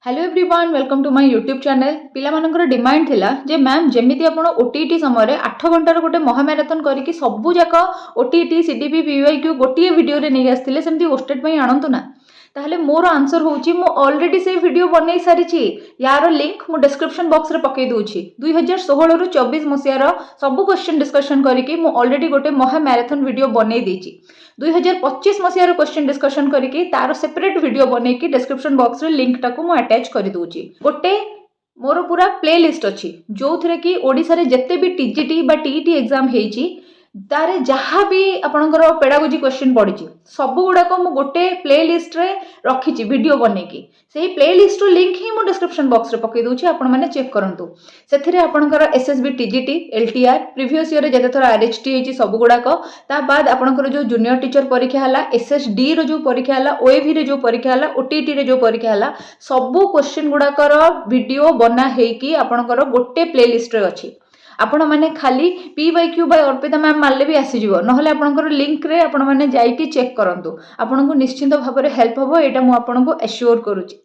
Hello everyone welcome to my YouTube channel पिलामानकर demand थिला जे मैम जेमिति आपण ओटीटी समय 8 घंटार गोटे महामैराथन करके सबू जाक ओटीटी सीडीपी पीवाईक्यू गोटे वीडियो रे नहीं आसथिले सेमती ओस्टेट पई आनंतु ना ताहले मोर आंसर होची मु ऑलरेडी से वीडियो बनै सारिछि यार लिंक मु डिस्क्रिप्शन बॉक्स रे पकै दोछि 2016 रु 24 मसियार सब क्वेश्चन डिस्कशन करके मु ऑलरेडी गोटे महामैराथन वीडियो बनै देछि 2025 मसियार क्वेश्चन डिस्कशन करके तार सेपरेट वीडियो बनै कि डिस्क्रिप्शन बॉक्स रे लिंक टाको मु अटैच कर दोछि गोटे मोर पूरा प्ले लिस्ट अच्छी जो थे कि ओडिशा रे जत्ते भी टीजीटी बा टीईटी एग्जाम हेची तारे जहाँ भी आपणकर पेडागोजी क्वेश्चन पड़ी सब गुड़ाक मु गोटे प्ले लिस्ट रे रखी वीडियो बनैकी से प्ले लिस्ट लिंक ही मु डिस्क्रिप्शन बॉक्स रे पकै दोछि आपण माने चेक करंतु सेथिरे आपणकर SSB TGT LTR previous year जते थोर आरएचटी हेची सब गुड़ाक ता बाद आपणकर जो जूनियर टीचर परीक्षा हला एसएसडी रो जो परीक्षा हला ओएवी रे जो परीक्षा हला ओटीटी रे जो परीक्षा हला सब क्वेश्चन गुड़ाकर वीडियो बना हेकी आपणकर गोटे प्ले लिस्ट रे अछि आपण माने खाली पीवाईक्यू बाय अर्पिता मैम मारले भी आसी जिवो नहले आपणकर लिंक रे आपण माने जाईकी चेक करंतु आपनको निश्चित भाबरे हेल्प हबो एटा मु आपनको एश्योर करूची।